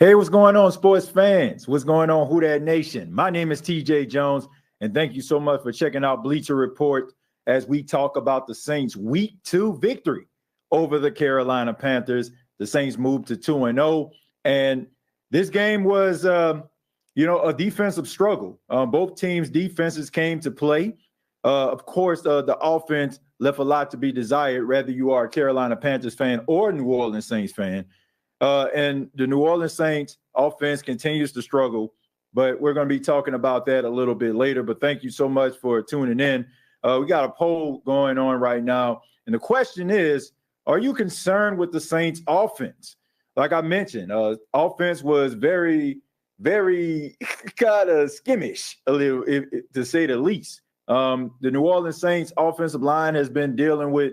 Hey, what's going on, sports fans? What's going on, Who Dat Nation? My name is TJAY Jones, and thank you so much for checking out Bleacher Report as we talk about the Saints' Week 2 victory over the Carolina Panthers. The Saints moved to 2-0, and this game was, a defensive struggle. Both teams' defenses came to play. Of course, the offense left a lot to be desired, whether you are a Carolina Panthers fan or a New Orleans Saints fan. And the New Orleans Saints offense continues to struggle, but we're going to be talking about that a little bit later. But thank you so much for tuning in. We got a poll going on right now. And the question is, are you concerned with the Saints offense? Like I mentioned, offense was very, very kind of skimmish, a little, to say the least. The New Orleans Saints offensive line has been dealing with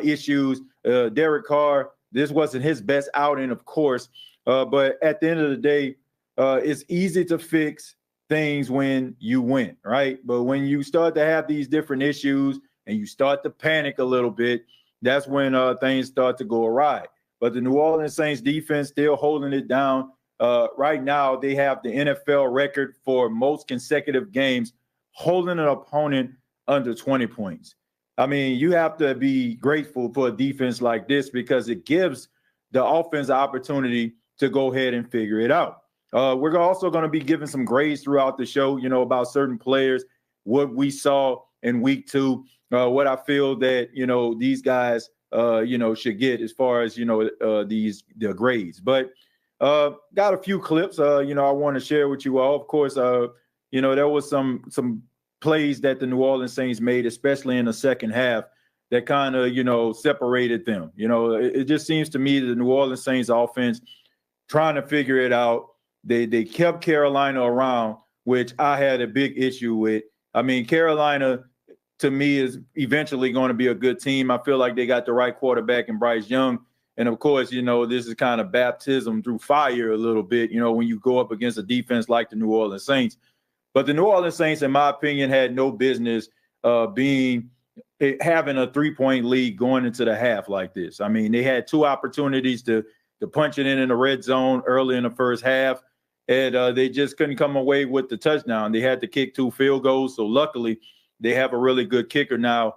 issues. Derek Carr, this wasn't his best outing, of course, but at the end of the day, it's easy to fix things when you win, right? But when you start to have these different issues and you start to panic a little bit, that's when things start to go awry. But the New Orleans Saints defense still holding it down. Right now, they have the NFL record for most consecutive games holding an opponent under 20 points. I mean, you have to be grateful for a defense like this because it gives the offense the opportunity to go ahead and figure it out. We're also going to be giving some grades throughout the show, about certain players, what we saw in week 2, what I feel that, these guys, should get as far as, the grades. But got a few clips, I want to share with you all. Of course, there was some plays that the New Orleans Saints made, especially in the second half, that kind of, separated them. It just seems to me that the New Orleans Saints offense trying to figure it out. They kept Carolina around, which I had a big issue with. I mean, Carolina, to me, is eventually going to be a good team. I feel like they got the right quarterback in Bryce Young. And, of course, this is kind of baptism through fire a little bit, when you go up against a defense like the New Orleans Saints. But the New Orleans Saints, in my opinion, had no business having a 3-point lead going into the half like this. I mean, they had 2 opportunities to punch it in the red zone early in the first half, and they just couldn't come away with the touchdown. They had to kick 2 field goals. So luckily, they have a really good kicker now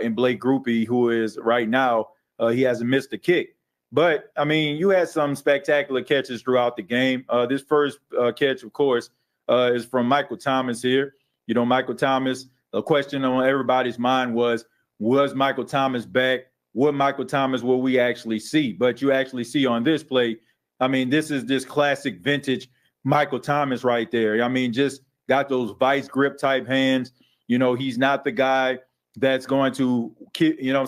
in Blake Grupe, who is right now, he hasn't missed a kick. But, I mean, you had some spectacular catches throughout the game. This first catch, of course, is from Michael Thomas here. Michael Thomas, a question on everybody's mind was Michael Thomas back? What Michael Thomas will we actually see? But you actually see on this play, I mean, this is this classic vintage Michael Thomas right there. I mean, just got those vice grip type hands. He's not the guy that's going to,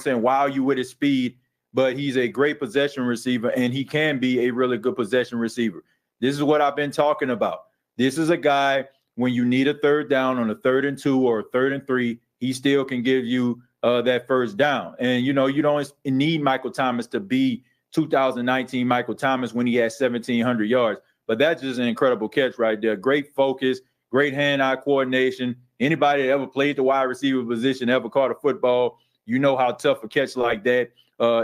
wow you with his speed, but he's a great possession receiver, and he can be a really good possession receiver. This is what I've been talking about. This is a guy, when you need a third down on a 3rd and 2 or a 3rd and 3, he still can give you that first down. And, you don't need Michael Thomas to be 2019 Michael Thomas when he had 1,700 yards. But that's just an incredible catch right there. Great focus, great hand-eye coordination. Anybody that ever played the wide receiver position, ever caught a football, how tough a catch like that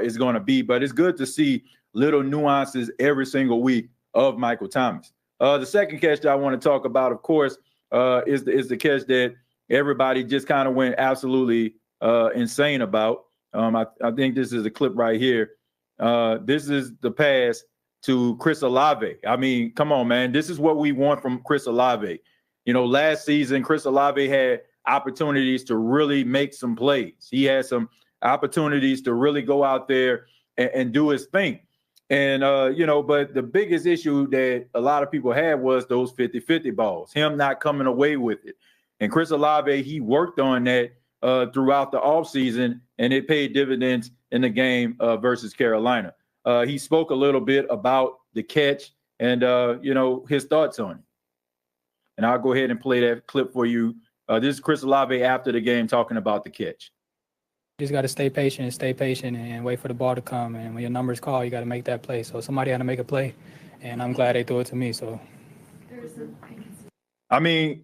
is going to be. But it's good to see little nuances every single week of Michael Thomas. The second catch that I want to talk about, of course, is the catch that everybody just kind of went absolutely insane about. I think this is a clip right here. This is the pass to Chris Olave. I mean, come on, man. This is what we want from Chris Olave. Last season, Chris Olave had opportunities to really make some plays. He had some opportunities to really go out there and do his thing. And, but the biggest issue that a lot of people had was those 50-50 balls, him not coming away with it. And Chris Olave, he worked on that throughout the offseason, and it paid dividends in the game versus Carolina. He spoke a little bit about the catch and, his thoughts on it. And I'll go ahead and play that clip for you. This is Chris Olave after the game talking about the catch. Just got to stay patient and wait for the ball to come. And when your number's called, you got to make that play. So somebody had to make a play, and I'm glad they threw it to me. So, I mean,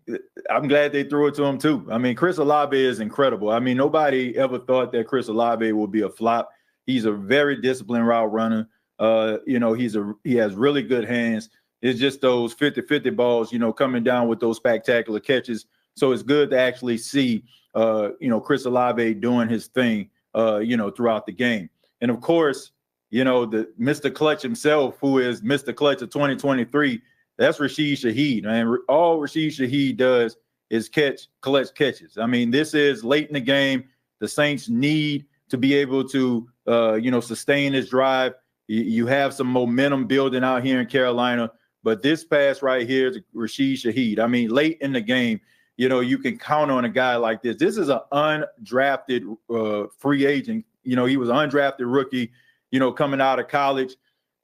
I'm glad they threw it to him too. I mean, Chris Olave is incredible. I mean, nobody ever thought that Chris Olave would be a flop. He's a very disciplined route runner. He has really good hands. It's just those 50-50 balls, coming down with those spectacular catches. So it's good to actually see, Chris Olave doing his thing, throughout the game. And of course, the Mr. Clutch himself, who is Mr. Clutch of 2023, that's Rashid Shaheed. And all Rashid Shaheed does is clutch catches. I mean, this is late in the game. The Saints need to be able to, sustain this drive. You have some momentum building out here in Carolina. But this pass right here to Rashid Shaheed, I mean, late in the game, you can count on a guy like this. This is an undrafted free agent. He was an undrafted rookie, coming out of college.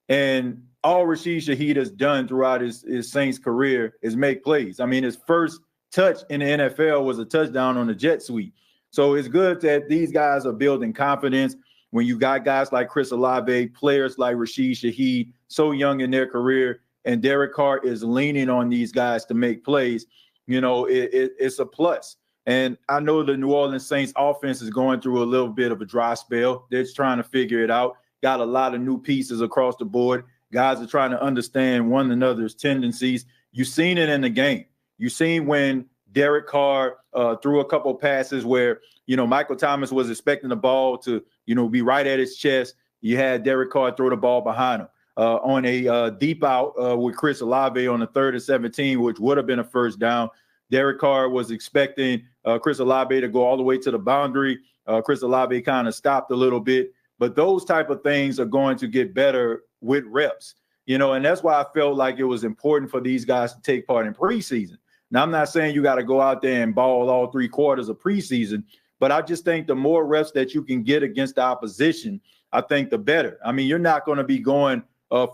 And all Rashid Shaheed has done throughout his Saints career is make plays. I mean, his first touch in the NFL was a touchdown on the jet sweep. So it's good that these guys are building confidence when you got guys like Chris Olave, players like Rashid Shaheed, so young in their career, and Derek Carr is leaning on these guys to make plays. It's a plus. And I know the New Orleans Saints offense is going through a little bit of a dry spell. They're just trying to figure it out. Got a lot of new pieces across the board. Guys are trying to understand one another's tendencies. You've seen it in the game. You've seen when Derek Carr threw a couple passes where, Michael Thomas was expecting the ball to, be right at his chest. You had Derek Carr throw the ball behind him. On a deep out with Chris Olave on the 3rd and 17, which would have been a first down. Derek Carr was expecting Chris Olave to go all the way to the boundary. Chris Olave kind of stopped a little bit. But those type of things are going to get better with reps, and that's why I felt like it was important for these guys to take part in preseason. Now, I'm not saying you got to go out there and ball all 3 quarters of preseason, but I just think the more reps that you can get against the opposition, I think the better. I mean, you're not going to be going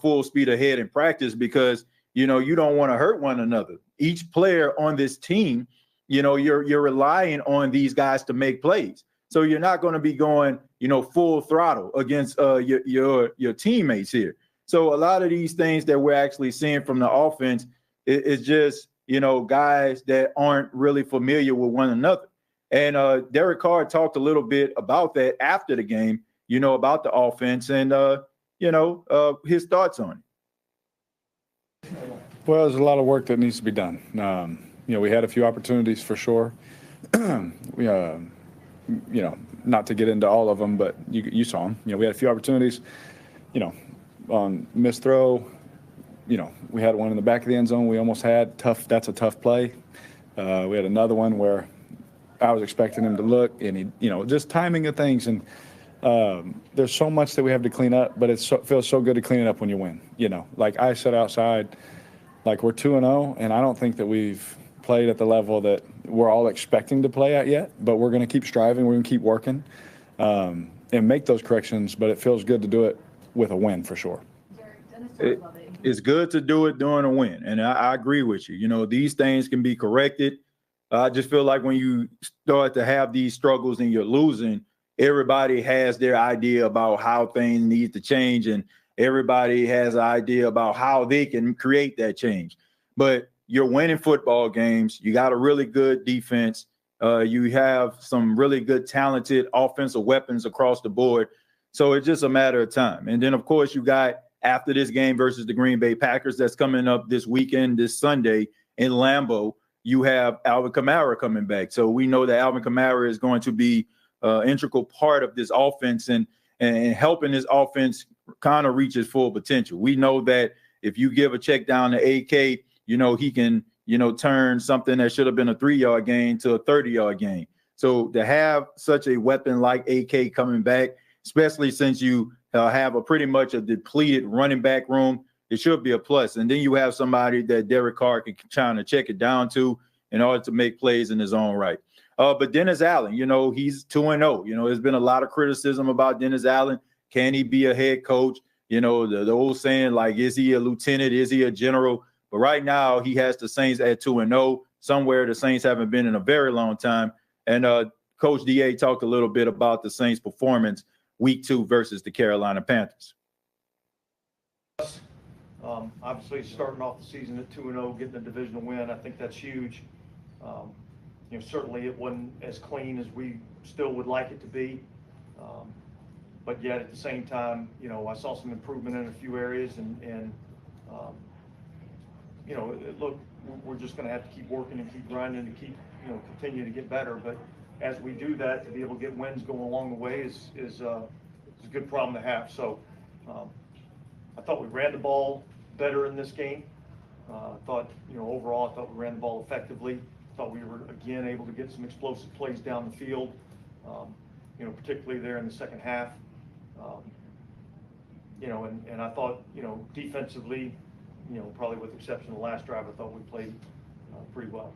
full speed ahead in practice because, you don't want to hurt one another. Each player on this team, you're relying on these guys to make plays. So you're not going to be going, full throttle against your teammates here. So a lot of these things that we're actually seeing from the offense is just, guys that aren't really familiar with one another. And Derek Carr talked a little bit about that after the game, about the offense and, his thoughts on it. Well, there's a lot of work that needs to be done. We had a few opportunities for sure. Not to get into all of them, but you saw them. We had a few opportunities, on missed throw. We had one in the back of the end zone we almost had. That's a tough play. We had another one where I was expecting him to look, and he, just timing of things. And there's so much that we have to clean up, but it feels so good to clean it up when you win. Like I said outside, like we're 2-0, and I don't think that we've played at the level that we're all expecting to play at yet, but we're going to keep striving. We're going to keep working and make those corrections, but it feels good to do it with a win for sure. It's good to do it during a win, and I agree with you. These things can be corrected. I just feel like when you start to have these struggles and you're losing, everybody has their idea about how things need to change, and everybody has an idea about how they can create that change. But you're winning football games. You got a really good defense. You have some really good, talented offensive weapons across the board. So it's just a matter of time. And then, of course, you got after this game versus the Green Bay Packers that's coming up this weekend, this Sunday in Lambeau, you have Alvin Kamara coming back. So we know that Alvin Kamara is going to be an integral part of this offense and helping this offense kind of reach its full potential. We know that if you give a check down to AK, he can, turn something that should have been a 3-yard gain to a 30-yard gain. So to have such a weapon like AK coming back, especially since you have a pretty much a depleted running back room, it should be a plus. And then you have somebody that Derek Carr can try to check it down to in order to make plays in his own right. But Dennis Allen, he's 2-0. There's been a lot of criticism about Dennis Allen. Can he be a head coach? The old saying, like, is he a lieutenant? Is he a general? But right now he has the Saints at 2-0, somewhere the Saints haven't been in a very long time. And Coach DA talked a little bit about the Saints' performance week 2 versus the Carolina Panthers. Obviously, starting off the season at 2-0, getting a divisional win, I think that's huge. Certainly it wasn't as clean as we still would like it to be. But yet at the same time, I saw some improvement in a few areas and look, we're just going to have to keep working and keep grinding to keep, continue to get better. But as we do that, to be able to get wins going along the way is a good problem to have. So I thought we ran the ball better in this game. I thought, overall, I thought we ran the ball effectively. I thought we were, again, able to get some explosive plays down the field, particularly there in the second half. And I thought, defensively, probably with the exception of the last drive, I thought we played pretty well.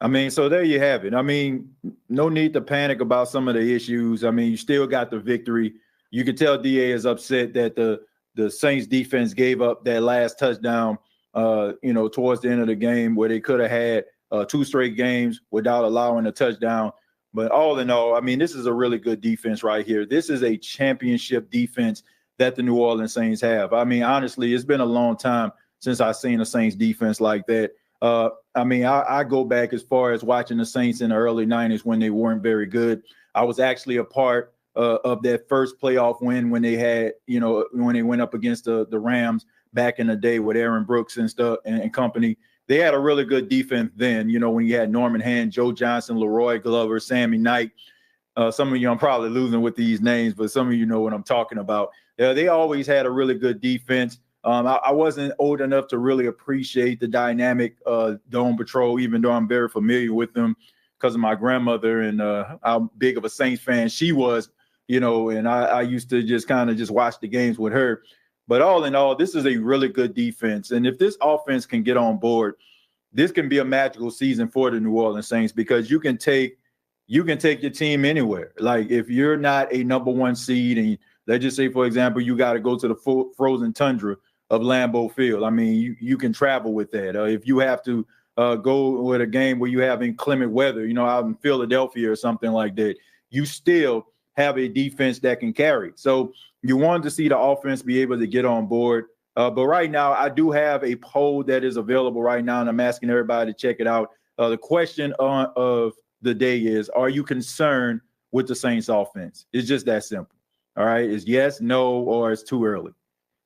I mean, so there you have it. I mean, no need to panic about some of the issues. I mean, you still got the victory. You can tell DA is upset that the Saints defense gave up that last touchdown, towards the end of the game where they could have had 2 straight games without allowing a touchdown. But all in all, I mean, this is a really good defense right here. This is a championship defense that the New Orleans Saints have. I mean, honestly, it's been a long time since I've seen a Saints defense like that. I go back as far as watching the Saints in the early 90s when they weren't very good. I was actually a part of that first playoff win when they had, when they went up against the Rams back in the day with Aaron Brooks and stuff and company. They had a really good defense then, when you had Norman Hand, Joe Johnson, Leroy Glover, Sammy Knight. Some of you, I'm probably losing with these names, but some of you know what I'm talking about. They always had a really good defense. I wasn't old enough to really appreciate the dynamic Dome Patrol, even though I'm very familiar with them because of my grandmother and how big of a Saints fan she was, and I used to just watch the games with her. But all in all, this is a really good defense. And if this offense can get on board, this can be a magical season for the New Orleans Saints because you can take your team anywhere. Like if you're not a number 1 seed and let's just say, for example, you got to go to the frozen tundra of Lambeau Field. I mean, you can travel with that. If you have to go with a game where you have inclement weather, out in Philadelphia or something like that, you still have a defense that can carry. So you wanted to see the offense be able to get on board. But right now, I do have a poll that is available right now, and I'm asking everybody to check it out. The question of the day is, are you concerned with the Saints offense? It's just that simple. All right. It's yes, no, or it's too early.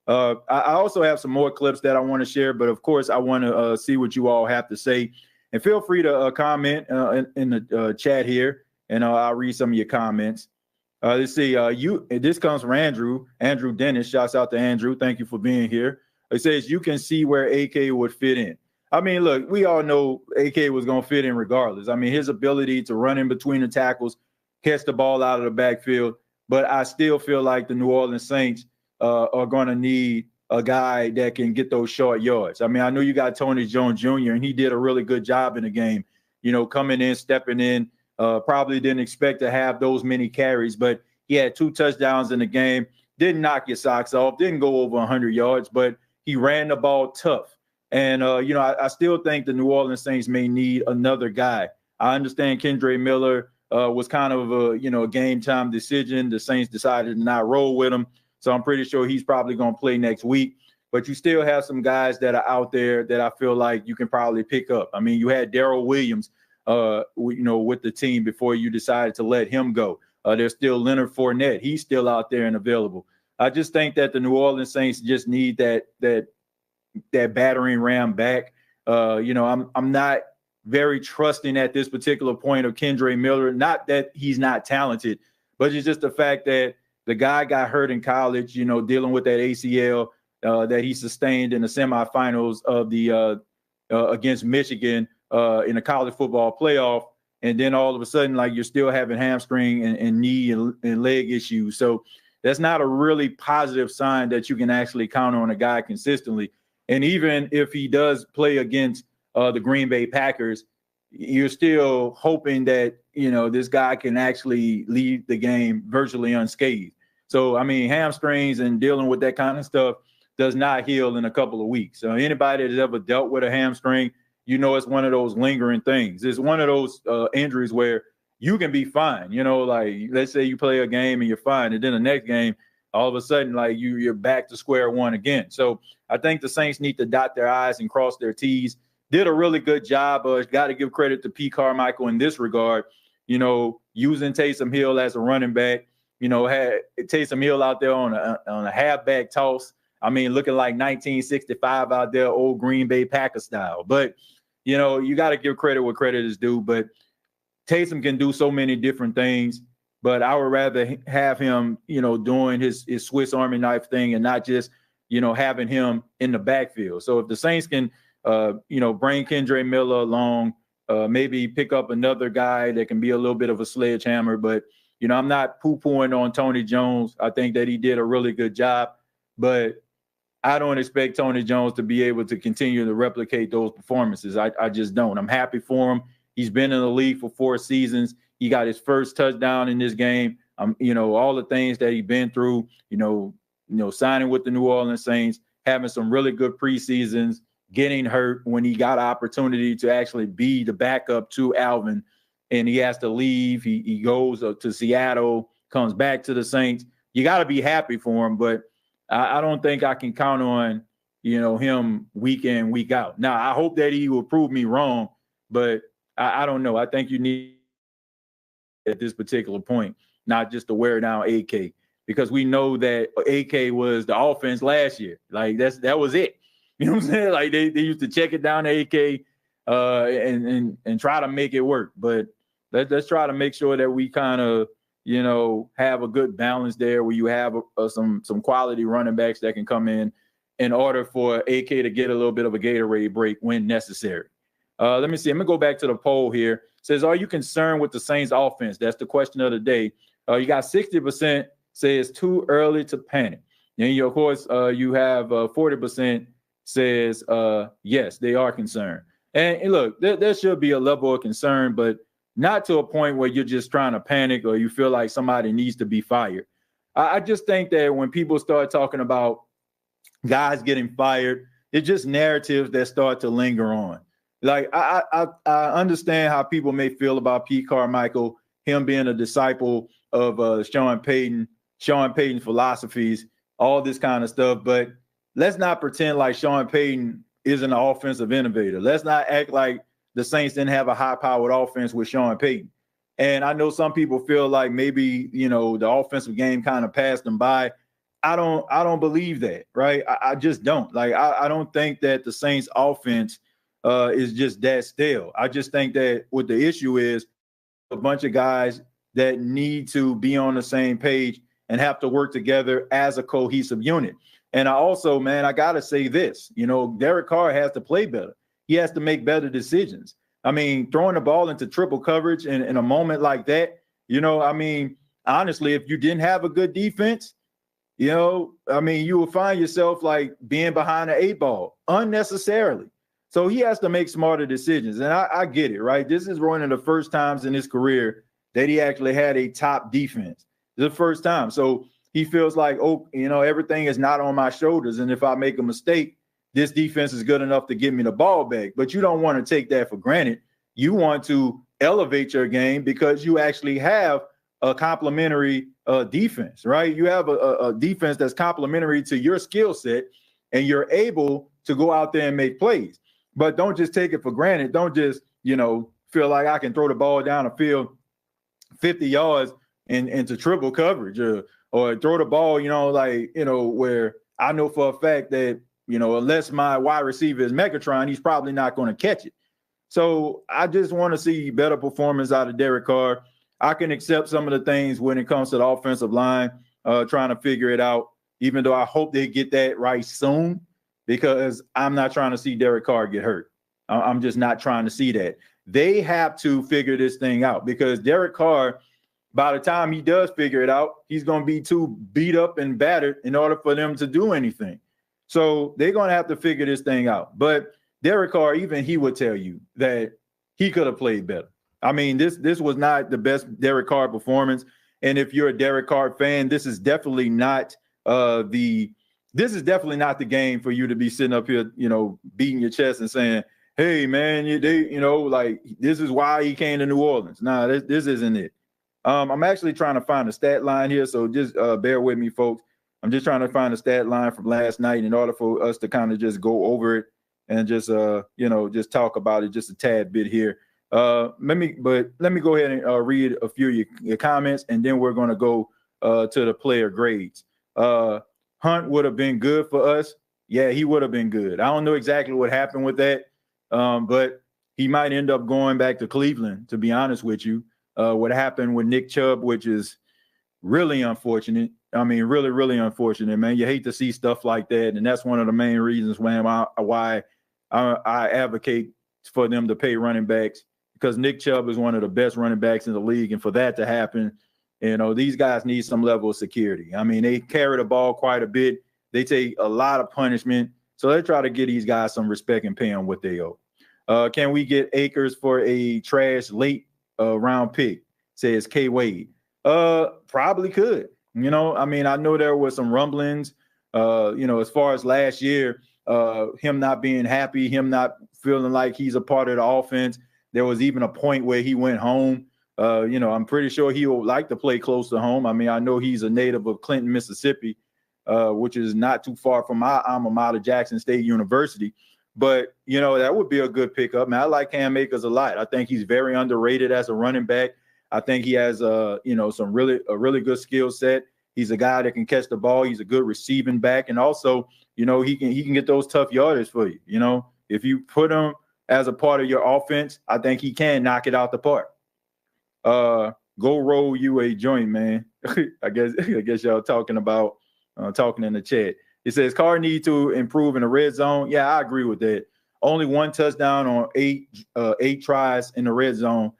I also have some more clips that I want to share, but of course, I want to see what you all have to say. And feel free to comment in the chat here, and I'll read some of your comments. Let's see. This comes from Andrew Dennis. Shouts out to Andrew. Thank you for being here. It says you can see where AK would fit in. I mean, look, we all know AK was going to fit in regardless. I mean, his ability to run in between the tackles, catch the ball out of the backfield. But I still feel like the New Orleans Saints are going to need a guy that can get those short yards. I mean, I know you got Tony Jones Jr., and he did a really good job in the game, coming in, stepping in. Probably didn't expect to have those many carries, but he had 2 touchdowns in the game. Didn't knock your socks off. Didn't go over 100 yards, but he ran the ball tough. And, I still think the New Orleans Saints may need another guy. I understand Kendre Miller was kind of a game time decision. The Saints decided to not roll with him. So I'm pretty sure he's probably going to play next week. But you still have some guys that are out there that I feel like you can probably pick up. I mean, you had Darrell Williams, with the team before you decided to let him go. There's still Leonard Fournette. He's still out there and available. I just think that the New Orleans Saints just need that battering ram back. I'm not very trusting at this particular point of Kendre Miller. Not that he's not talented, but it's just the fact that the guy got hurt in college, dealing with that ACL that he sustained in the semifinals of the against Michigan in the college football playoff. And then all of a sudden, like you're still having hamstring and knee and leg issues. So that's not a really positive sign that you can actually count on a guy consistently. And even if he does play against the Green Bay Packers, you're still hoping that, this guy can actually leave the game virtually unscathed. So, I mean, hamstrings and dealing with that kind of stuff does not heal in a couple of weeks. So anybody that's ever dealt with a hamstring, it's one of those lingering things. It's one of those injuries where you can be fine. Like let's say you play a game and you're fine. And then the next game, all of a sudden, like you're back to square one again. So I think the Saints need to dot their I's and cross their T's. Did a really good job. Got to give credit to P. Carmichael in this regard, using Taysom Hill as a running back. Had Taysom Hill out there on a halfback toss. I mean, looking like 1965 out there, old Green Bay Packer style. But, you know, you got to give credit where credit is due. But Taysom can do so many different things. But I would rather have him, you know, doing his Swiss Army knife thing and not just, you know, having him in the backfield. So if the Saints can, you know, bring Kendre Miller along, maybe pick up another guy that can be a little bit of a sledgehammer. But, you know, I'm not poo-pooing on Tony Jones. I think that he did a really good job. But I don't expect Tony Jones to be able to continue to replicate those performances. I just don't. I'm happy for him. He's been in the league for 4 seasons. He got his first touchdown in this game. You know, all the things that he's been through, you know, signing with the New Orleans Saints, having some really good preseasons, getting hurt when he got an opportunity to actually be the backup to Alvin, and he has to leave. He goes to Seattle, comes back to the Saints. You got to be happy for him, but I don't think I can count on, you know, him week in, week out. Now, I hope that he will prove me wrong, but I don't know. I think you need at this particular point, not just to wear down AK, because we know that AK was the offense last year. Like that was it. You know what I'm saying? Like they used to check it down to AK and try to make it work. But let's try to make sure that we kind of, you know, have a good balance there where you have some quality running backs that can come in order for AK to get a little bit of a Gatorade break when necessary. Let me see. I'm going to go back to the poll here. It says, are you concerned with the Saints offense? That's the question of the day. You got 60% say it's too early to panic. And you, of course, you have 40% says, yes, they are concerned. And look, there should be a level of concern, but not to a point where you're just trying to panic or you feel like somebody needs to be fired. I just think that when people start talking about guys getting fired, it's just narratives that start to linger on. Like, I understand how people may feel about Pete Carmichael, him being a disciple of Sean Payton's philosophies, all this kind of stuff. But let's not pretend like Sean Payton isn't an offensive innovator. Let's not act like the Saints didn't have a high-powered offense with Sean Payton. And I know some people feel like maybe, you know, the offensive game kind of passed them by. I don't believe that, right? I just don't. Like, I don't think that the Saints offense is just that stale. I just think that what the issue is, a bunch of guys that need to be on the same page and have to work together as a cohesive unit. And I also, man, I got to say this, you know, Derek Carr has to play better. He has to make better decisions. I mean, throwing the ball into triple coverage in a moment like that, you know, I mean, honestly, if you didn't have a good defense, you know, I mean, you will find yourself like being behind the 8 ball unnecessarily. So he has to make smarter decisions. And I get it, right? This is one of the first times in his career that he actually had a top defense. The first time. So he feels like, oh, you know, everything is not on my shoulders. And if I make a mistake, this defense is good enough to get me the ball back. But you don't want to take that for granted. You want to elevate your game because you actually have a complementary defense, right? You have a defense that's complementary to your skill set, and you're able to go out there and make plays. But don't just take it for granted. Don't just, you know, feel like I can throw the ball down the field 50 yards into triple coverage or throw the ball, you know, like, you know, where I know for a fact that, you know, unless my wide receiver is Megatron, he's probably not going to catch it. So I just want to see better performance out of Derek Carr. I can accept some of the things when it comes to the offensive line, trying to figure it out, even though I hope they get that right soon, because I'm not trying to see Derek Carr get hurt. I'm just not trying to see that. They have to figure this thing out, because Derek Carr, by the time he does figure it out, he's going to be too beat up and battered in order for them to do anything. So they're going to have to figure this thing out. But Derek Carr, even he would tell you that he could have played better. I mean, this was not the best Derek Carr performance. And if you're a Derek Carr fan, this is definitely not the game for you to be sitting up here, you know, beating your chest and saying, hey, man, you know, like, this is why he came to New Orleans. Nah, this isn't it. I'm actually trying to find a stat line here, so just bear with me, folks. I'm just trying to find a stat line from last night in order for us to kind of just go over it and just, you know, just talk about it just a tad bit here. Let me go ahead and read a few of your comments, and then we're going to go to the player grades. Hunt would have been good for us, yeah, he would have been good. I don't know exactly what happened with that, but he might end up going back to Cleveland, to be honest with you. What happened with Nick Chubb, which is really unfortunate. I mean, really, really unfortunate, man. You hate to see stuff like that, and that's one of the main reasons why I advocate for them to pay running backs, because Nick Chubb is one of the best running backs in the league, and for that to happen, these guys need some level of security. I mean, they carry the ball quite a bit. They take a lot of punishment, so they try to give these guys some respect and pay them what they owe. Can we get Akers for a trash late round pick? Says K Wade. Probably could. I mean, I know there were some rumblings, as far as last year, him not being happy, him not feeling like he's a part of the offense. There was even a point where he went home. I'm pretty sure he would like to play close to home. I mean, I know he's a native of Clinton, Mississippi, which is not too far from my alma mater, Jackson State University. But, that would be a good pickup. Man, I like Cam Akers a lot. I think he's very underrated as a running back. I think he has, a really good skill set. He's a guy that can catch the ball. He's a good receiving back. And also, he can get those tough yardage for you. If you put him as a part of your offense, I think he can knock it out the park. Go roll you a joint, man. I guess y'all talking in the chat. It says Carr need to improve in the red zone. Yeah, I agree with that. Only one touchdown on eight tries in the red zone.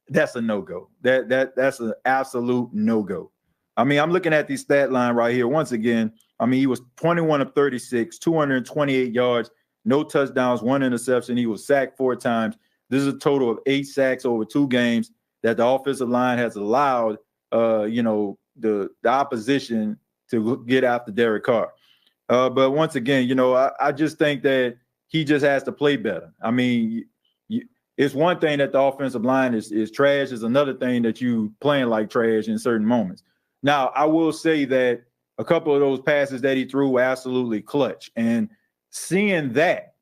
That's a no-go. That's an absolute no-go. I mean, I'm looking at the stat line right here. Once again, I mean, he was 21 of 36, 228 yards, no touchdowns, 1 interception. He was sacked 4 times. This is a total of 8 sacks over 2 games that the offensive line has allowed, the opposition to get after Derek Carr. But once again, I just think that he just has to play better. I mean, it's one thing that the offensive line is trash. It's another thing that you playing like trash in certain moments. Now, I will say that a couple of those passes that he threw were absolutely clutch. And seeing that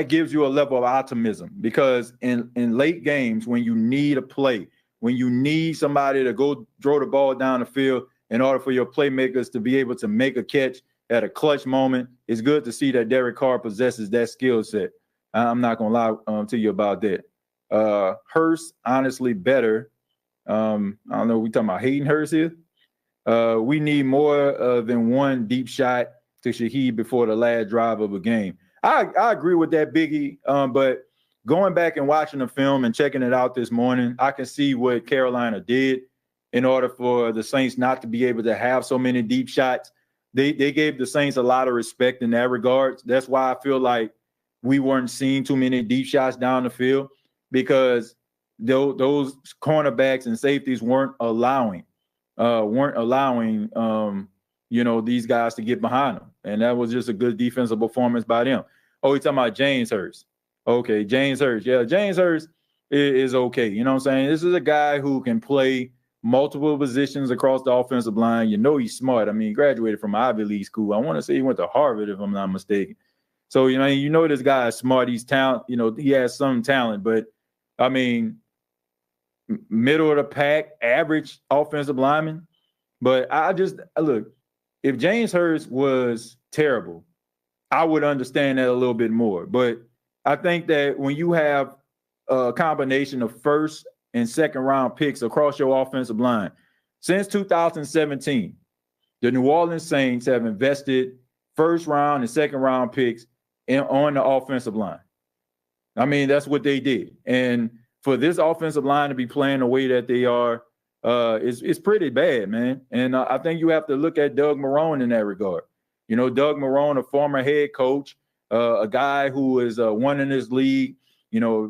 gives you a level of optimism, because in late games, when you need a play, when you need somebody to go throw the ball down the field in order for your playmakers to be able to make a catch at a clutch moment, it's good to see that Derek Carr possesses that skill set. I'm not going to lie to you about that. Hurst, honestly, better. I don't know. We talking about Hayden Hurst here? We need more than one deep shot to Shaheed before the last drive of a game. I agree with that, Biggie. But going back and watching the film and checking it out this morning, I can see what Carolina did in order for the Saints not to be able to have so many deep shots. They gave the Saints a lot of respect in that regard. That's why I feel like we weren't seeing too many deep shots down the field, because those cornerbacks and safeties weren't allowing these guys to get behind them. And that was just a good defensive performance by them. Oh, you're talking about James Hurst. Okay, James Hurst. Yeah, James Hurst is okay. You know what I'm saying? This is a guy who can play multiple positions across the offensive line. He's smart. I mean, he graduated from Ivy League school. I want to say he went to Harvard, if I'm not mistaken. So, this guy is smart. He's talent. He has some talent, but I mean, middle of the pack, average offensive lineman. But look, if James Hurst was terrible, I would understand that a little bit more. But I think that when you have a combination of first and second round picks across your offensive line, since 2017, the New Orleans Saints have invested first round and second round picks on the offensive line. I mean, that's what they did. And for this offensive line to be playing the way that they are, it's pretty bad, man. And I think you have to look at Doug Marrone in that regard. Doug Marrone, a former head coach, a guy who is won in this league,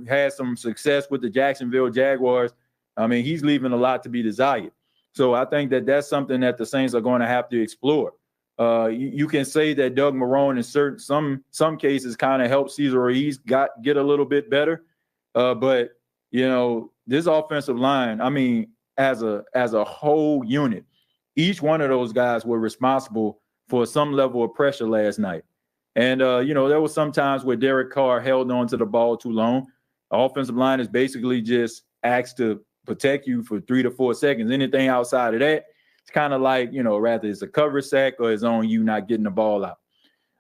had some success with the Jacksonville Jaguars. I mean, he's leaving a lot to be desired. So I think that that's something that the Saints are going to have to explore. You can say that Doug Marrone in some cases kind of helped Cesar Ruiz get a little bit better. But this offensive line, I mean, as a whole unit, each one of those guys were responsible for some level of pressure last night. And, there was some times where Derek Carr held on to the ball too long. The offensive line is basically just asked to protect you for 3 to 4 seconds. Anything outside of that, It's kind of like, rather it's a cover sack or it's on you not getting the ball out.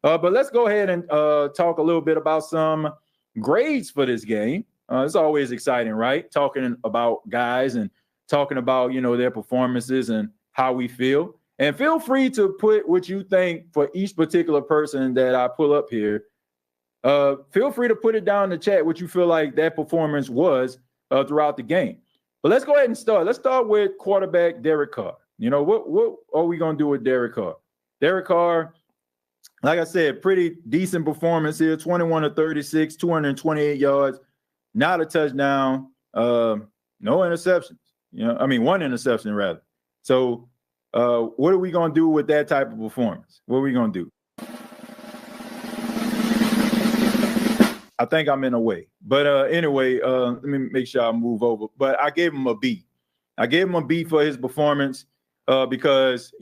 But let's go ahead and talk a little bit about some grades for this game. It's always exciting, right? Talking about guys and talking about, their performances and how we feel. And feel free to put what you think for each particular person that I pull up here. Feel free to put it down in the chat what you feel like that performance was throughout the game. But let's go ahead and start. Let's start with quarterback Derek Carr. What are we going to do with Derek Carr? Derek Carr, like I said, pretty decent performance here. 21 of 36, 228 yards, not a touchdown, no interceptions. One interception rather. So what are we going to do with that type of performance? What are we going to do? I think I'm in a way. But anyway, let me make sure I move over. But I gave him a B. I gave him a B for his performance because,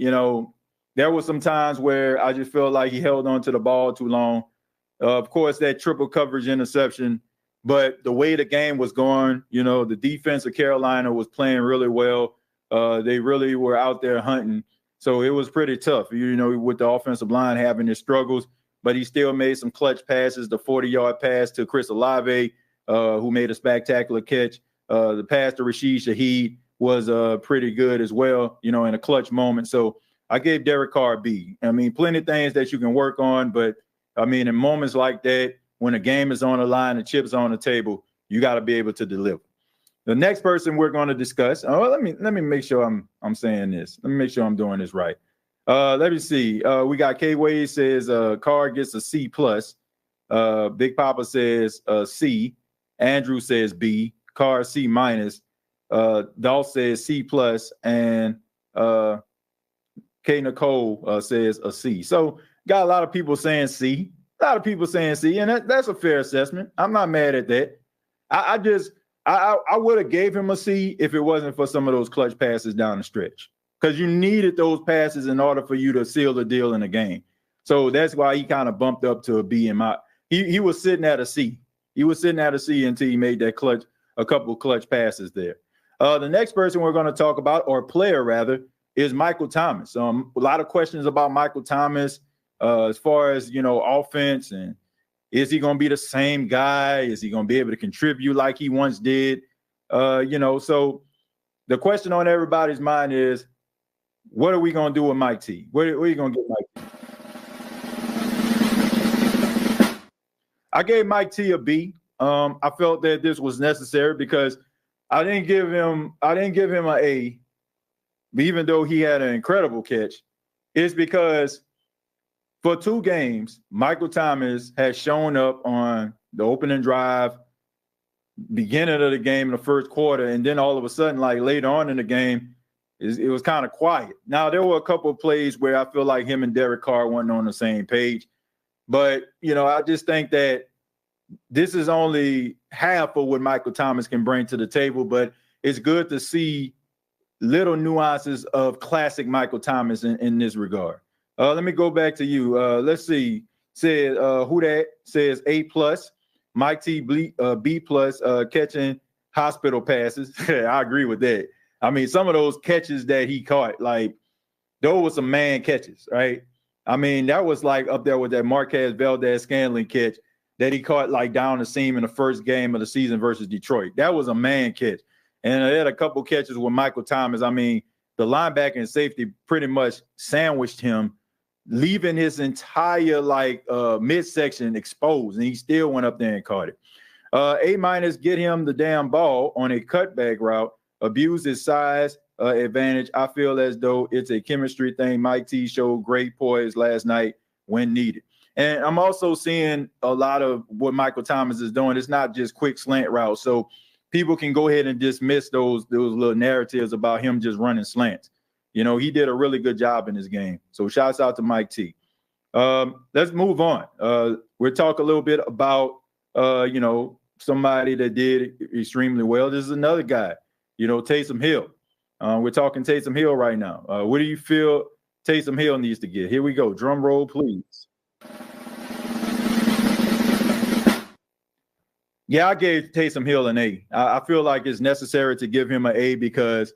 there were some times where I just felt like he held on to the ball too long. Of course, that triple coverage interception. But the way the game was going, the defense of Carolina was playing really well. They really were out there hunting. So it was pretty tough, with the offensive line having its struggles. But he still made some clutch passes. The 40-yard pass to Chris Olave, who made a spectacular catch. The pass to Rashid Shaheed was pretty good as well, in a clutch moment. So I gave Derek Carr a B. Plenty of things that you can work on. But, in moments like that, when a game is on the line, the chips on the table, you got to be able to deliver. The next person we're going to discuss. Let me make sure I'm saying this. Let me make sure I'm doing this right. Let me see. We got K Wade says Carr gets a C plus. Big Papa says C. Andrew says B. Carr C minus. Dolph says C plus, and K Nicole says a C. So got a lot of people saying C. A lot of people saying C, and that's a fair assessment. I'm not mad at that. I would have gave him a C if it wasn't for some of those clutch passes down the stretch, because you needed those passes in order for you to seal the deal in the game. So that's why he kind of bumped up to a B. He was sitting at a C. He was sitting at a C until he made that a couple of clutch passes there. The next person we're going to talk about, or player rather, is Michael Thomas. A lot of questions about Michael Thomas as far as, offense, and is he going to be the same guy? Is he going to be able to contribute like he once did? So the question on everybody's mind is, what are we going to do with Mike T? Where are you going to get Mike T? I gave Mike T a B. I felt that this was necessary because I didn't give him an A, even though he had an incredible catch. It's because for 2 games, Michael Thomas has shown up on the opening drive, beginning of the game in the first quarter, and then all of a sudden, like later on in the game, it was kind of quiet. Now, there were a couple of plays where I feel like him and Derek Carr weren't on the same page. But, I just think that this is only half of what Michael Thomas can bring to the table, but it's good to see little nuances of classic Michael Thomas in this regard. Let me go back to you. Let's see. Said who that says A plus. Mike T B plus, catching hospital passes. I agree with that. Some of those catches that he caught, like those were some man catches, right? That was like up there with that Marquez Valdez-Scantling catch that he caught like down the seam in the first game of the season versus Detroit. That was a man catch. And they had a couple catches with Michael Thomas. The linebacker and safety pretty much sandwiched him, leaving his entire midsection exposed, and he still went up there and caught it. A minus, get him the damn ball on a cutback route, abuse his size advantage. I feel as though it's a chemistry thing. Mike T showed great poise last night when needed. And I'm also seeing a lot of what Michael Thomas is doing. It's not just quick slant routes. So people can go ahead and dismiss those little narratives about him just running slants. He did a really good job in this game. So shouts out to Mike T. Let's move on. We'll talk a little bit about, somebody that did extremely well. This is another guy, Taysom Hill. We're talking Taysom Hill right now. What do you feel Taysom Hill needs to get? Here we go. Drum roll, please. Yeah, I gave Taysom Hill an A. I feel like it's necessary to give him an A because,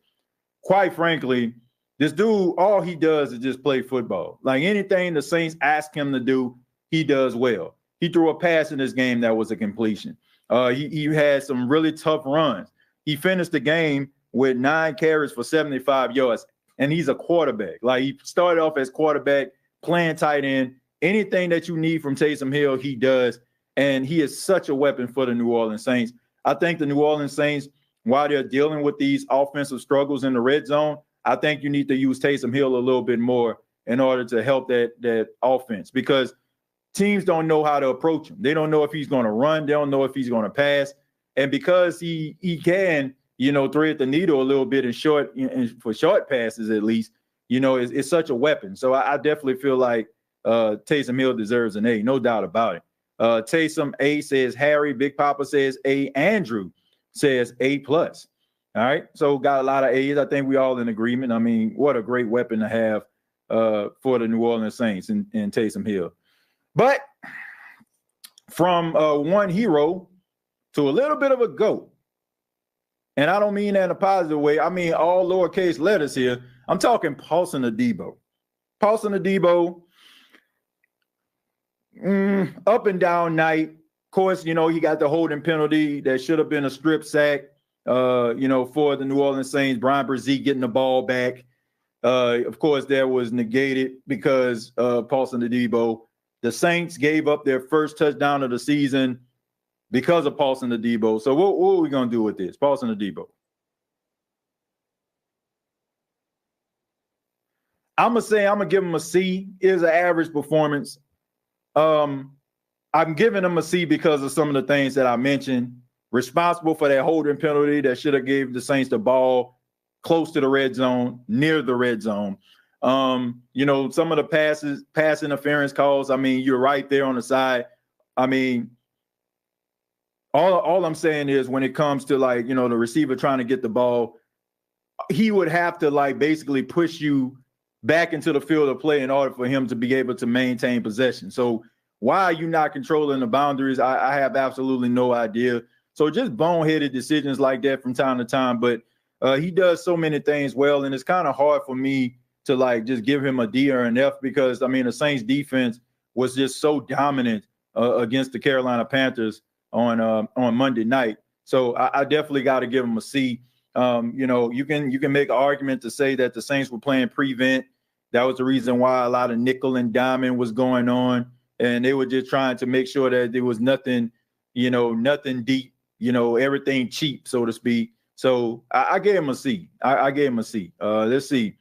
quite frankly, This dude, all he does is just play football. Like anything the Saints ask him to do, he does well. He threw a pass in this game that was a completion. He had some really tough runs. He finished the game with 9 carries for 75 yards, and he's a quarterback. Like he started off as quarterback, playing tight end. Anything that you need from Taysom Hill, he does, and he is such a weapon for the New Orleans Saints. I think the New Orleans Saints, while they're dealing with these offensive struggles in the red zone, I think you need to use Taysom Hill a little bit more in order to help that offense, because teams don't know how to approach him. They don't know if he's going to run. They don't know if he's going to pass. And because he can, thread the needle a little bit for short passes at least, it's such a weapon. So I definitely feel like Taysom Hill deserves an A, no doubt about it. Taysom A says Harry. Big Papa says A. Andrew says A+. All right, so got a lot of A's. I think we all in agreement. I mean, what a great weapon to have for the New Orleans Saints in Taysom Hill. But from one hero to a little bit of a GOAT, and I don't mean that in a positive way. I mean all lowercase letters here. I'm talking Paulson Adebo. Paulson Adebo, up and down night. Of course, he got the holding penalty that should have been a strip sack, for the New Orleans Saints. Brian Brzee getting the ball back. Of course, that was negated because Paulson Adebo. The Saints gave up their first touchdown of the season because of Paulson Adebo. So what are we going to do with this? Paulson Adebo. I'm going to give him a C. It is an average performance. I'm giving him a C because of some of the things that I mentioned. Responsible for that holding penalty that should have gave the Saints the ball close to the red zone, near the red zone. Some of the pass interference calls, I mean, you're right there on the side. I mean, all I'm saying is when it comes to the receiver trying to get the ball, he would have to basically push you back into the field of play in order for him to be able to maintain possession. So why are you not controlling the boundaries? I have absolutely no idea. So just boneheaded decisions like that from time to time. But he does so many things well, and it's kind of hard for me to just give him a D or an F because, I mean, the Saints defense was just so dominant against the Carolina Panthers on Monday night. So I definitely got to give him a C. You can make an argument to say that the Saints were playing prevent. That was the reason why a lot of nickel and diamond was going on, and they were just trying to make sure that there was nothing deep, everything cheap, so to speak. So I gave him a C. I gave him a C. Let's see.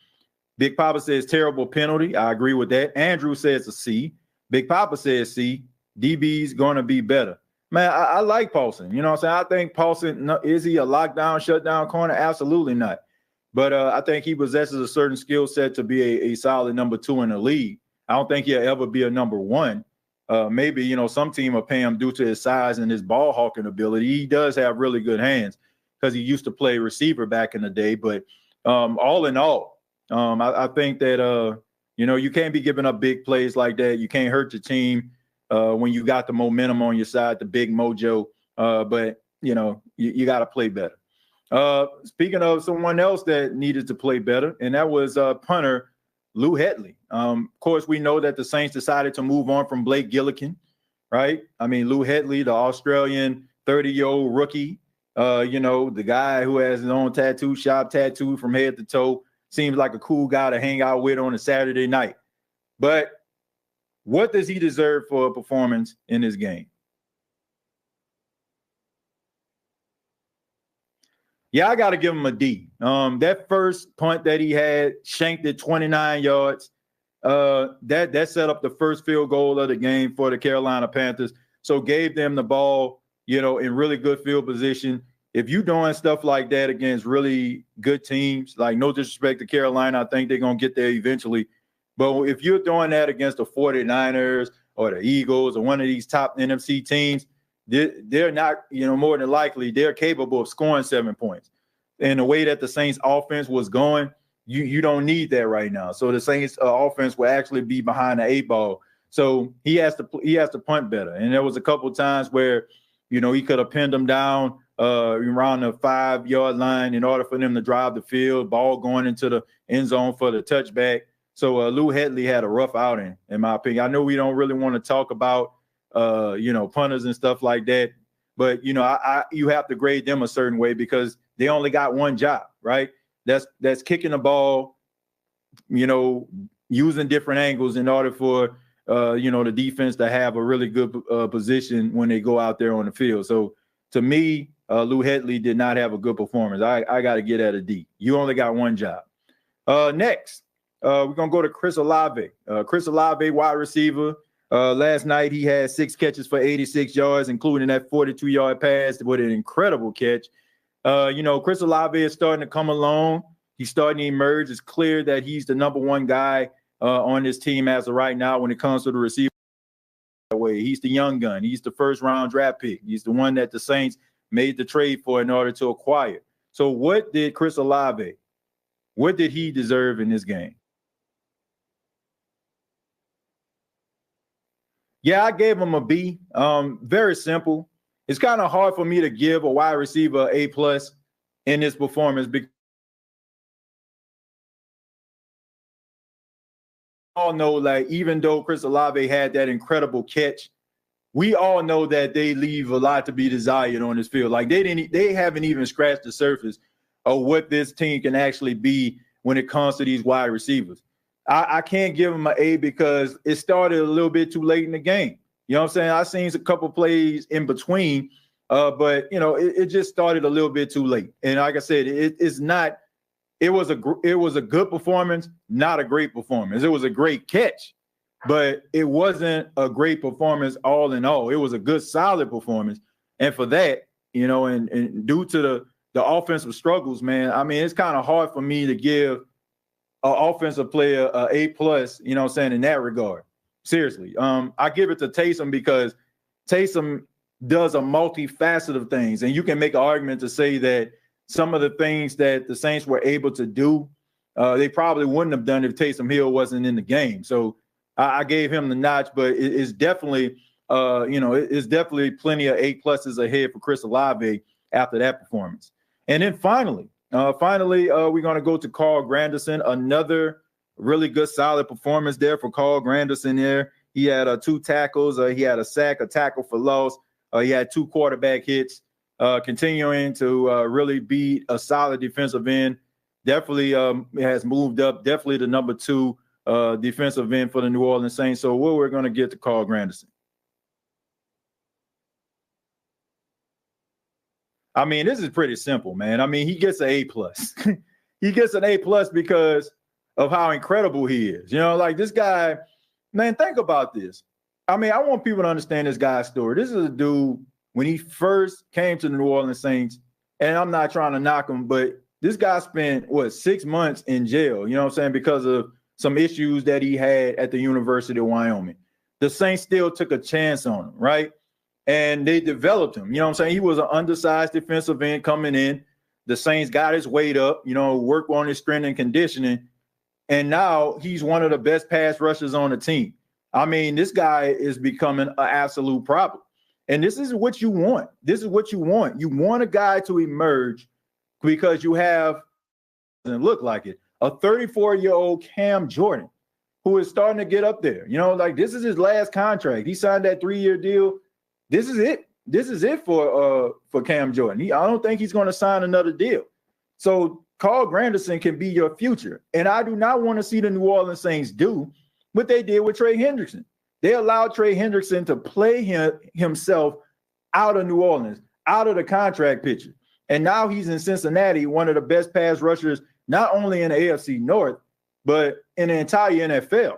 Big Papa says terrible penalty. I agree with that. Andrew says a C. Big Papa says C. DB's going to be better. Man, I like Paulson. You know what I'm saying? I think Paulson, is he a lockdown, shutdown corner? Absolutely not. But I think he possesses a certain skill set to be a solid number 2 in the league. I don't think he'll ever be a number 1. Maybe, some team will pay him due to his size and his ball hawking ability. He does have really good hands because he used to play receiver back in the day. But all in all, I think that, you can't be giving up big plays like that. You can't hurt your team when you got the momentum on your side, the big mojo. But, you got to play better. Speaking of someone else that needed to play better, and that was punter Lou Hedley. Of course, we know that the Saints decided to move on from Blake Gillikin, right? I mean, Lou Hedley, the Australian 30-year-old rookie, the guy who has his own tattoo shop, tattooed from head to toe, seems like a cool guy to hang out with on a Saturday night. But what does he deserve for a performance in this game? Yeah, I got to give him a D. That first punt that he had, shanked it 29 yards. That set up the first field goal of the game for the Carolina Panthers. So gave them the ball, in really good field position. If you're doing stuff like that against really good teams, like no disrespect to Carolina, I think they're going to get there eventually. But if you're doing that against the 49ers or the Eagles or one of these top NFC teams, they're not, more than likely, they're capable of scoring 7 points. And the way that the Saints offense was going, you don't need that right now. So the Saints offense will actually be behind the 8 ball. So he has to punt better. And there was a couple of times where, He could have pinned them down around the 5-yard line in order for them to drive the field, ball going into the end zone for the touchback. So Lou Hedley had a rough outing, in my opinion. I know we don't really want to talk about, punters and stuff like that, but, you have to grade them a certain way because they only got one job, right? That's kicking the ball, using different angles in order for, the defense to have a really good position when they go out there on the field. So to me, Lou Hedley did not have a good performance. I got to get at a D. You only got one job. Next, we're going to go to Chris Olave. Chris Olave, wide receiver. Last night, he had 6 catches for 86 yards, including that 42-yard pass with an incredible catch. Chris Olave is starting to come along. He's starting to emerge. It's clear that he's the number one guy on this team as of right now when it comes to the receiver. He's the young gun. He's the first-round draft pick. He's the one that the Saints made the trade for in order to acquire. So what did Chris Olave, what did he deserve in this game? Yeah, I gave him a B. Very simple. It's kind of hard for me to give a wide receiver A+ in this performance because all know, like, even though Chris Olave had that incredible catch, we all know that they leave a lot to be desired on this field. Like, they haven't even scratched the surface of what this team can actually be when it comes to these wide receivers. I can't give him an A because it started a little bit too late in the game. You know what I'm saying? I seen a couple plays in between, but it just started a little bit too late. And like I said, it was a good performance, not a great performance. It was a great catch, but it wasn't a great performance all in all. It was a good, solid performance. And for that, and due to the offensive struggles, man, I mean, it's kind of hard for me to give an offensive player a A+, in that regard. Seriously. I give it to Taysom because Taysom does a multifaceted of things. And you can make an argument to say that some of the things that the Saints were able to do, they probably wouldn't have done if Taysom Hill wasn't in the game. So I gave him the notch, but it's definitely, it's definitely plenty of A+ ahead for Chris Olave after that performance. And then finally, we're going to go to Carl Granderson. Another really good, solid performance there for Carl Granderson there. He had 2 tackles. He had a sack, a tackle for loss. He had 2 quarterback hits, continuing to really be a solid defensive end. Definitely has moved up. Definitely the number 2 defensive end for the New Orleans Saints. So we're going to get to Carl Granderson. I mean, this is pretty simple, man. I mean, he gets an A+. He gets an A+ because of how incredible he is. Like this guy, man, think about this. I mean, I want people to understand this guy's story. This is a dude, when he first came to the New Orleans Saints, and I'm not trying to knock him, but this guy spent, 6 months in jail, because of some issues that he had at the University of Wyoming. The Saints still took a chance on him, right? And they developed him. He was an undersized defensive end coming in. The Saints got his weight up, worked on his strength and conditioning. And now he's one of the best pass rushers on the team. I mean, this guy is becoming an absolute problem. And this is what you want. This is what you want. You want a guy to emerge because you have, doesn't look like it, a 34-year-old Cam Jordan who is starting to get up there. Like this is his last contract. He signed that 3-year deal. This is it. This is it for Cam Jordan. I don't think he's going to sign another deal. So Carl Granderson can be your future. And I do not want to see the New Orleans Saints do what they did with Trey Hendrickson. They allowed Trey Hendrickson to play himself out of New Orleans, out of the contract picture. And now he's in Cincinnati, one of the best pass rushers, not only in the AFC North, but in the entire NFL.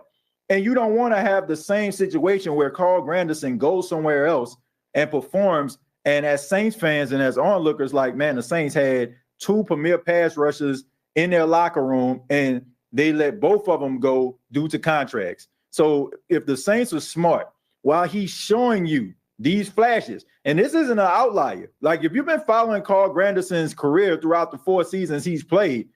And you don't want to have the same situation where Carl Granderson goes somewhere else and performs. And as Saints fans and as onlookers, like, man, the Saints had 2 premier pass rushers in their locker room, and they let both of them go due to contracts. So if the Saints are smart, while he's showing you these flashes, and this isn't an outlier. Like, if you've been following Carl Granderson's career throughout the 4 seasons he's played,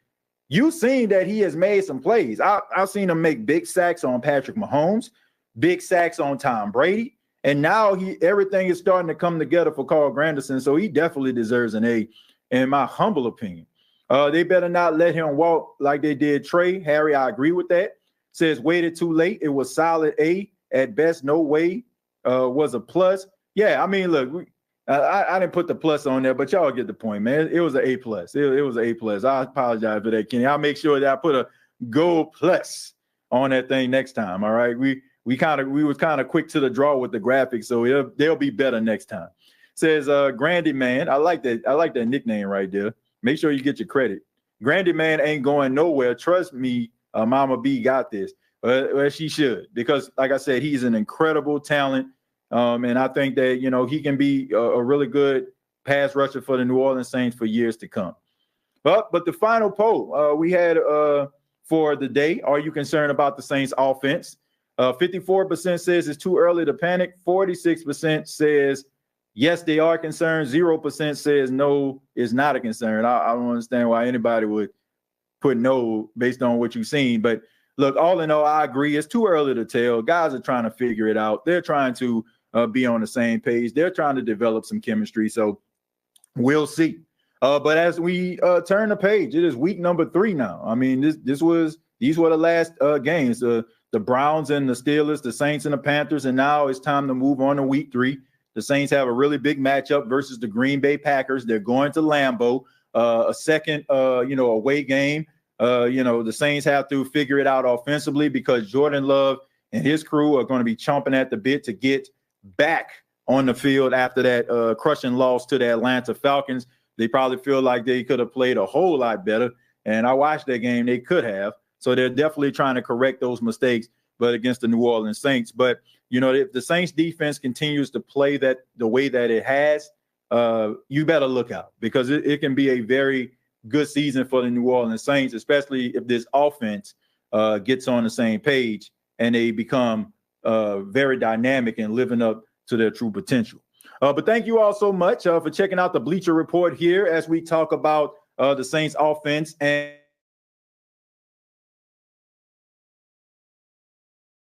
you've seen that he has made some plays. I've seen him make big sacks on Patrick Mahomes, big sacks on Tom Brady. And now everything is starting to come together for Carl Granderson, so he definitely deserves an A, in my humble opinion. They better not let him walk like they did Trey. Harry, I agree with that. Says waited too late. It was solid A at best. No way was a plus. Yeah, I mean, look, I didn't put the plus on there, but y'all get the point, man. It was an A plus. It was an A plus. I apologize for that, Kenny. I'll make sure that I put a gold plus on that thing next time. All right, we was kind of quick to the draw with the graphics, so they'll be better next time. Says Grandy Man. I like that nickname right there. Make sure you get your credit. Grandy Man ain't going nowhere. Trust me, Mama B got this. Well, she should, because like I said, he's an incredible talent. And I think that, he can be a really good pass rusher for the New Orleans Saints for years to come. But the final poll we had for the day, are you concerned about the Saints offense? 54% says it's too early to panic. 46% says yes, they are concerned. 0% says no, it's not a concern. I don't understand why anybody would put no based on what you've seen. But look, all in all, I agree. It's too early to tell. Guys are trying to figure it out. They're trying to be on the same page. They're trying to develop some chemistry. So we'll see. But as we turn the page, it is week number 3 now. I mean, these were the last games. The Browns and the Steelers, the Saints and the Panthers, and now it's time to move on to week 3. The Saints have a really big matchup versus the Green Bay Packers. They're going to Lambeau, a second, away game. The Saints have to figure it out offensively because Jordan Love and his crew are going to be chomping at the bit to get back on the field after that crushing loss to the Atlanta Falcons. They probably feel like they could have played a whole lot better. And I watched that game. They could have. So they're definitely trying to correct those mistakes, but against the New Orleans Saints. But, if the Saints defense continues to play that the way that it has, you better look out, because it can be a very good season for the New Orleans Saints, especially if this offense gets on the same page and they become very dynamic and living up to their true potential. But thank you all so much for checking out the Bleacher Report here as we talk about the Saints offense. And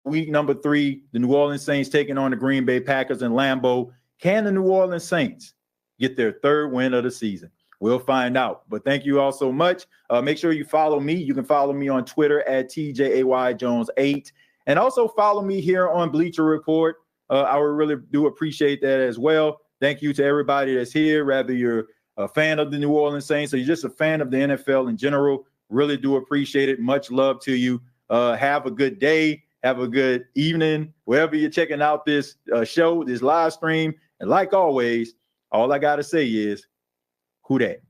week number 3, the New Orleans Saints taking on the Green Bay Packers in Lambeau. Can the New Orleans Saints get their 3rd win of the season? We'll find out. But thank you all so much. Make sure you follow me. You can follow me on Twitter at TJAY Jones 8. And also follow me here on Bleacher Report. I would really do appreciate that as well. Thank you to everybody that's here, whether you're a fan of the New Orleans Saints or you're just a fan of the NFL in general. Really do appreciate it. Much love to you. Have a good day. Have a good evening, wherever you're checking out this show, this live stream. And like always, all I got to say is, who dat?